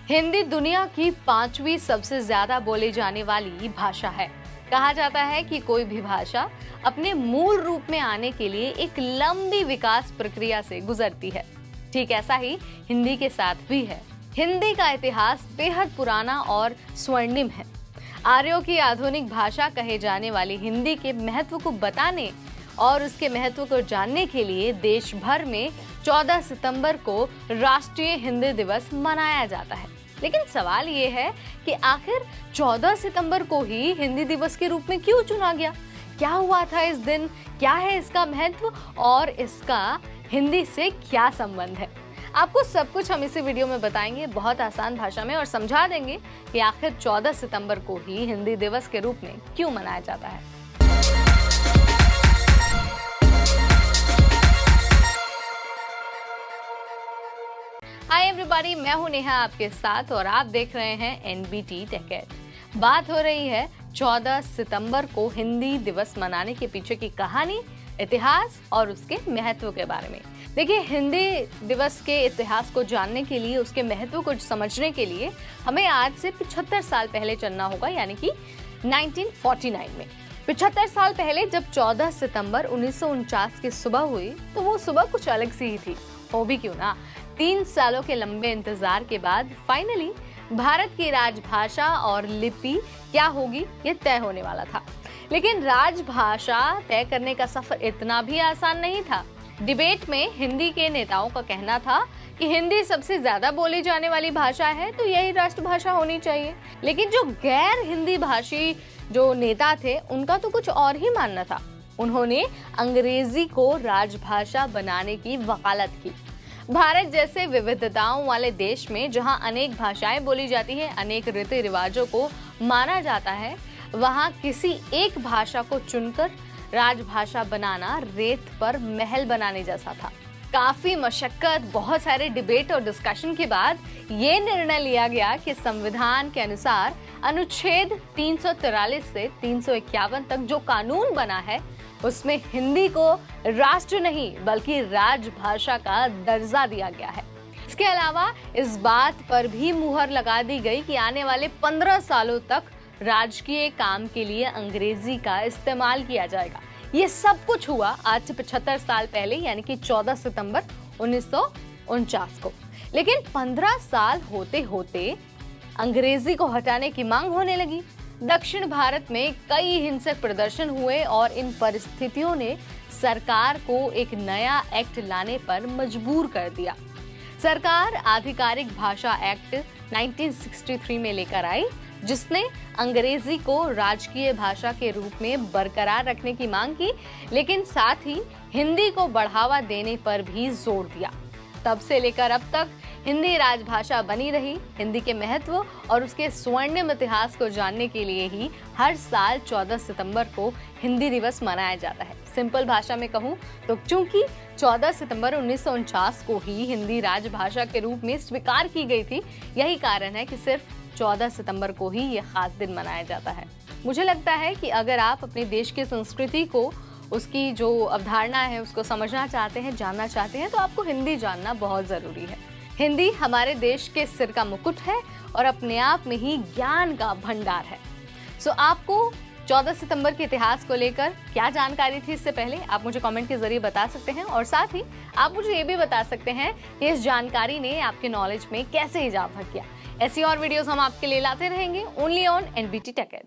हिंदी दुनिया की 5वीं सबसे ज्यादा बोली जाने वाली भाषा है। कहा जाता है कि कोई भी भाषा अपने मूल रूप में आने के लिए एक लंबी विकास प्रक्रिया से गुजरती है। ठीक ऐसा ही हिंदी के साथ भी है। हिंदी का इतिहास बेहद पुराना और स्वर्णिम है। आर्यों की आधुनिक भाषा कहे जाने वाली हिंदी के महत्व को बताने और उसके महत्व को जानने के लिए देश भर में 14 सितंबर को राष्ट्रीय हिंदी दिवस मनाया जाता है। लेकिन सवाल ये है कि आखिर 14 सितंबर को ही हिंदी दिवस के रूप में क्यों चुना गया? क्या हुआ था इस दिन? क्या है इसका महत्व और इसका हिंदी से क्या संबंध है? आपको सब कुछ हम इसी वीडियो में बताएंगे, बहुत आसान भाषा में, और समझा देंगे कि आखिर 14 सितंबर को ही हिंदी दिवस के रूप में क्यों मनाया जाता है। हाय एवरीबॉडी, मैं हूं नेहा आपके साथ और आप देख रहे हैं एनबीटी टेक। बात हो रही है 14 सितंबर को हिंदी दिवस मनाने के पीछे की कहानी, इतिहास और उसके महत्व के बारे में। देखिए, हिंदी दिवस के इतिहास को जानने के लिए, उसके महत्व को समझने के लिए हमें आज से 75 साल पहले चलना होगा, यानी कि 1949 में। 75 साल पहले जब 14 सितंबर 1949 की सुबह हुई तो वो सुबह कुछ अलग सी ही थी। हो भी क्यों ना, 3 सालों के लंबे इंतजार के बाद फाइनली भारत की राजभाषा और लिपि क्या होगी ये तय होने वाला था। लेकिन राजभाषा तय करने का सफर इतना भी आसान नहीं था। डिबेट में हिंदी के नेताओं का कहना था कि हिंदी सबसे ज्यादा बोली जाने वाली भाषा है तो यही राष्ट्रभाषा होनी चाहिए। लेकिन जो गैर हिंदी भाषी जो नेता थे उनका तो कुछ और ही मानना था। उन्होंने अंग्रेजी को राजभाषा बनाने की वकालत की। भारत जैसे विविधताओं वाले देश में जहां अनेक भाषाएं बोली जाती हैं, अनेक रीति रिवाजों को माना जाता है, वहां किसी एक भाषा को चुनकर राजभाषा बनाना रेत पर महल बनाने जैसा था। काफी मशक्कत, बहुत सारे डिबेट और डिस्कशन के बाद ये निर्णय लिया गया कि संविधान के अनुसार अनुच्छेद 343 से 351 तक जो कानून बना है उसमें हिंदी को राष्ट्र नहीं बल्कि राजभाषा का दर्जा दिया गया है। इसके अलावा इस बात पर भी मुहर लगा दी गई कि आने वाले 15 सालों तक राजकीय काम के लिए अंग्रेजी का इस्तेमाल किया जाएगा। ये सब कुछ हुआ आज से 75 साल पहले, यानी कि 14 सितंबर 1949 को। लेकिन 15 साल होते होते अंग्रेजी को हटाने की मांग होने लगी। दक्षिण भारत में कई हिंसक प्रदर्शन हुए और इन परिस्थितियों ने सरकार को एक नया एक्ट लाने पर मजबूर कर दिया। सरकार आधिकारिक भाषा एक्ट 1963 में लेकर आई, जिसने अंग्रेजी को राजकीय भाषा के रूप में बरकरार रखने की मांग की, लेकिन साथ ही हिंदी को बढ़ावा देने पर भी जोर दिया। तब से लेकर अब तक हिंदी राजभाषा बनी रही। हिंदी के महत्व और उसके स्वर्णिम इतिहास को जानने के लिए ही हर साल 14 सितंबर को हिंदी दिवस मनाया जाता है। सिंपल भाषा में कहूँ तो चूंकि 14 सितंबर 1949 को ही हिंदी राजभाषा के रूप में स्वीकार की गई थी, यही कारण है कि सिर्फ 14 सितंबर को ही ये खास दिन मनाया जाता है। मुझे लगता है कि अगर आप अपने देश की संस्कृति को, उसकी जो अवधारणा है उसको समझना चाहते हैं, जानना चाहते हैं, तो आपको हिंदी जानना बहुत ज़रूरी है। हिंदी हमारे देश के सिर का मुकुट है और अपने आप में ही ज्ञान का भंडार है। सो आपको 14 सितंबर के इतिहास को लेकर क्या जानकारी थी इससे पहले आप मुझे कमेंट के जरिए बता सकते हैं, और साथ ही आप मुझे ये भी बता सकते हैं कि इस जानकारी ने आपके नॉलेज में कैसे इजाफा किया। ऐसी और वीडियोस हम आपके लिए लाते रहेंगे ओनली ऑन एनबीटी टेक।